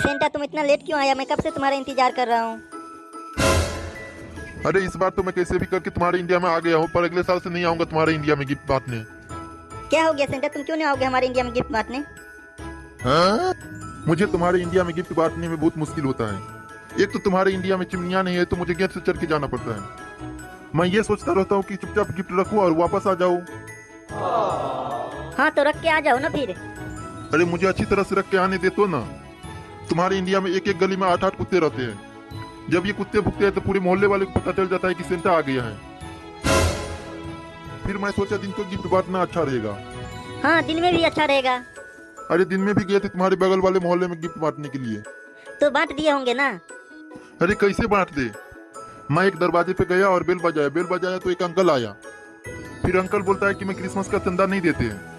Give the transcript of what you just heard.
Santa तुम इतना late क्यों आया? मैं कब से तुम्हारा इंतजार कर रहा हूँ। अरे इस बार तो मैं कैसे भी करके तुम्हारे इंडिया में आ गया हूँ, पर अगले साल से नहीं आऊंगा तुम्हारे इंडिया में गिफ्ट बांटने। क्या हो गया सेंटा, तुम क्यों नहीं आओगे हमारे इंडिया में गिफ्ट बांटने? हाँ? मुझे तुम्हारे इंडिया में गिफ्ट बांटने में बहुत मुश्किल होता है। एक तो तुम्हारे इंडिया में चिमनियाँ नहीं है, तो मुझे गेट से चढ़ के जाना पड़ता है। मैं ये सोचता रहता हूँ कि चुपचाप गिफ्ट रखूँ और वापस आ जाऊँ। हाँ तो रख के आ जाओ ना फिर। अरे मुझे अच्छी तरह से रख के आने दे तो ना। तुम्हारे इंडिया में एक एक गली में 8-8 कुत्ते रहते हैं। जब ये कुत्ते भुगते हैं तो पूरे मोहल्ले वाले को पता चल जाता है कि सेंटा आ गया है। फिर मैं सोचा दिन को गिफ्ट बांटना अच्छा रहेगा। हाँ दिन में भी अच्छा रहेगा। अरे दिन में भी गए थे तुम्हारे बगल वाले मोहल्ले में गिफ्ट बांटने के लिए। तो बांट दिए होंगे ना। अरे कैसे बांट दे? मैं एक दरवाजे पे गया और बेल बजाया तो एक अंकल आया। फिर अंकल बोलता है कि मैं क्रिसमस का चंदा नहीं देते हैं।